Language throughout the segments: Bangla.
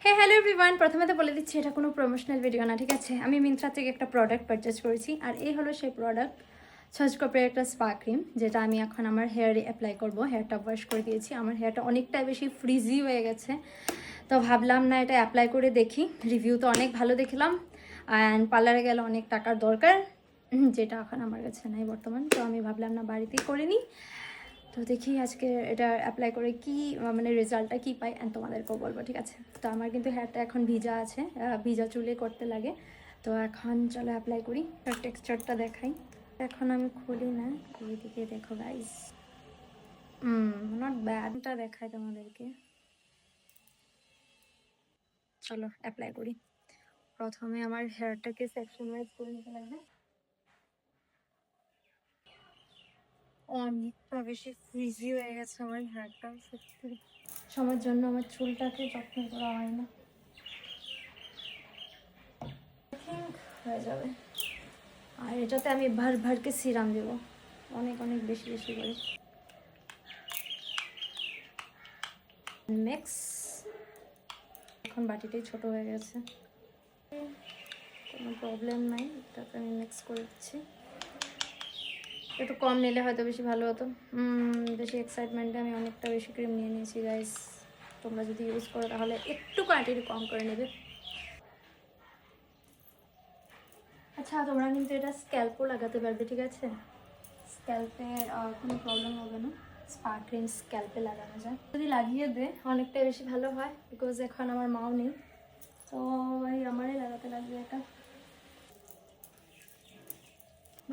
হ্যালো এভরিওয়ান, প্রথমে তো বলে দিচ্ছি এটা কোনো প্রমোশনাল ভিডিও না, ঠিক আছে। আমি মিন্ত্রা থেকে একটা প্রোডাক্ট পারচেজ করেছি, আর এই হলো সেই প্রোডাক্ট ছজকপের একটা স্পা ক্রিম, যেটা আমি এখন আমার হেয়ারে অ্যাপ্লাই করব। হেয়ারটা ওয়াশ করে দিয়েছি, আমার হেয়ারটা অনেকটাই বেশি ফ্রিজি হয়ে গেছে, তো ভাবলাম না এটা অ্যাপ্লাই করে দেখি। রিভিউ তো অনেক ভালো দেখলাম, অ্যান্ড পার্লারে গেলে অনেক টাকার দরকার, যেটা এখন আমার কাছে নাই বর্তমান। তো আমি ভাবলাম না বাড়িতেই করে নিই। তো দেখি আজকে এটা অ্যাপ্লাই করে কি মানে রেজাল্টটা কি পাই, অ্যান্ড তোমাদেরকেও বলবো, ঠিক আছে। তো আমার কিন্তু হেয়ারটা এখন ভিজা আছে, ভিজা চুলে করতে লাগে। তো এখন চলো অ্যাপ্লাই করি, তার টেক্সচারটা দেখাই। এখন আমি খুলি না, এইদিকে দেখো গাইস, নট ব্যাডটা দেখাই তোমাদেরকে। চলো অ্যাপ্লাই করি। প্রথমে আমার হেয়ারটাকে সেকশন ওয়াইজ করে নিতে লাগবে। অনেকটা বেশি ফ্রিজি হয়ে গেছে আমার হেয়ারটা, সত্যি সময়ের জন্য আমার চুলটাকে যত্ন করা হয় না। হয়ে যাবে। আর এটাতে আমি ভরকে সিরাম দেবো, অনেক অনেক বেশি বেশি করে। মিক্স। এখন বাটিটাই ছোট হয়ে গেছে, কোনো প্রবলেম নাই, এটাতে আমি মিক্স করে দিচ্ছি। একটু কম নিলে হয়তো বেশি ভালো হতো। বেশি এক্সাইটমেন্টে আমি অনেকটা বেশি ক্রিম নিয়ে নিয়েছি গাইস। তোমরা যদি ইউজ করো তাহলে একটু কোয়ান্টিটি কম করে নেবে। আচ্ছা, তোমরা কিন্তু এটা স্ক্যাল্পও লাগাতে পারবে, ঠিক আছে। স্ক্যাল্পে কোনো প্রবলেম হবে না, স্পা ক্রিম স্ক্যাল্পে লাগানো যায়। যদি লাগিয়ে দে অনেকটাই বেশি ভালো হয়, বিকজ এখন আমার মাও নেই, তো ভাই আমারই লাগাতে লাগবে এটা।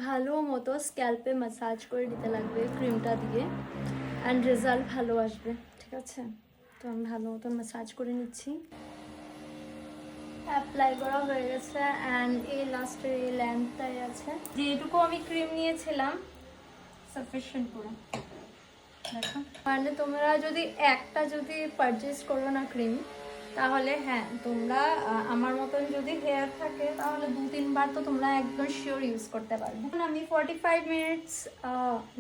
ভালো মতো স্ক্যাল্পে ম্যাসাজ করে দিতে লাগবে ক্রিমটা দিয়ে, অ্যান্ড রেজাল্ট ভালো আসবে, ঠিক আছে। তো আমি ভালো মতো ম্যাসাজ করে নিচ্ছি। অ্যাপ্লাই করা হয়ে গেছে, অ্যান্ড এই লাস্টের এই ল্যাম্পটাই আছে। যেটুকু আমি ক্রিম নিয়েছিলাম সাফিসিয়েন্ট পুরো, দেখো। মানে তোমরা যদি একটা যদি পারচেস করো না ক্রিম, তাহলে হ্যাঁ তোমরা আমার মতন যদি হেয়ার থাকে তাহলে 2-3 বার তো তোমরা একদম শিওর ইউজ করতে পারবে। এখন আমি 45 মিনিটস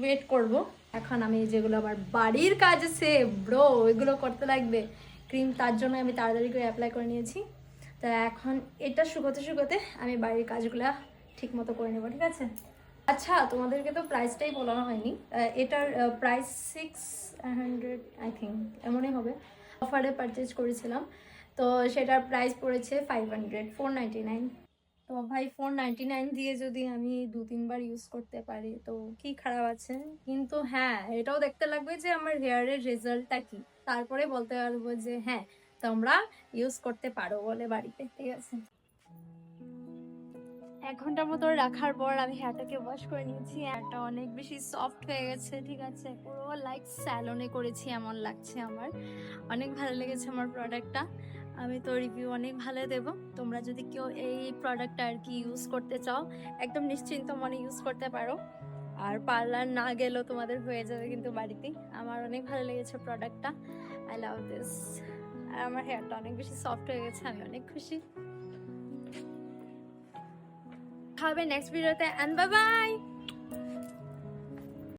ওয়েট করব। এখন আমি যেগুলো আবার বাড়ির কাজ আছে ব্রো, ওইগুলো করতে লাগবে ক্রিম, তার জন্য আমি তাড়াতাড়ি করে অ্যাপ্লাই করে নিয়েছি। তা এখন এটা শুকোতে শুকোতে আমি বাড়ির কাজগুলো ঠিক মতো করে নেবো, ঠিক আছে। আচ্ছা, তোমাদেরকে তো প্রাইসটাই বলা হয়নি। এটার প্রাইস 600 আই থিঙ্ক এমনই হবে। অফারে পারচেজ করেছিলাম, তো সেটার প্রাইস পড়েছে 499। তো ভাই 499 দিয়ে যদি আমি 2-3 বার ইউজ করতে পারি তো কি খারাপ আছে। কিন্তু হ্যাঁ, এটাও দেখতে লাগবে যে আমার হেয়ারের রেজাল্টটা কি, তারপরে বলতে পারবো যে হ্যাঁ তোমরা ইউজ করতে পারো বলে বাড়িতে, ঠিক আছে। 1 ঘন্টার মতো রাখার পর আমি হেয়ারটাকে ওয়াশ করে নিয়েছি। হেয়ারটা অনেক বেশি সফট হয়ে গেছে, ঠিক আছে। পুরো লাইক স্যালনে করেছি এমন লাগছে আমার। অনেক ভালো লেগেছে আমার প্রোডাক্টটা, আমি তো রিভিউ অনেক ভালো দেব। তোমরা যদি কেউ এই প্রোডাক্টটা আর কি ইউজ করতে চাও, একদম নিশ্চিন্ত মনে ইউজ করতে পারো, আর পার্লার না গেলেও তোমাদের হয়ে যাবে কিন্তু বাড়িতেই। আমার অনেক ভালো লেগেছে প্রোডাক্টটা, আই লাভ দিস। আর আমার হেয়ারটা অনেক বেশি সফট হয়ে গেছে, আমি অনেক খুশি। হবে নেক্সট ভিডিওতে, এন্ড বাই বাই।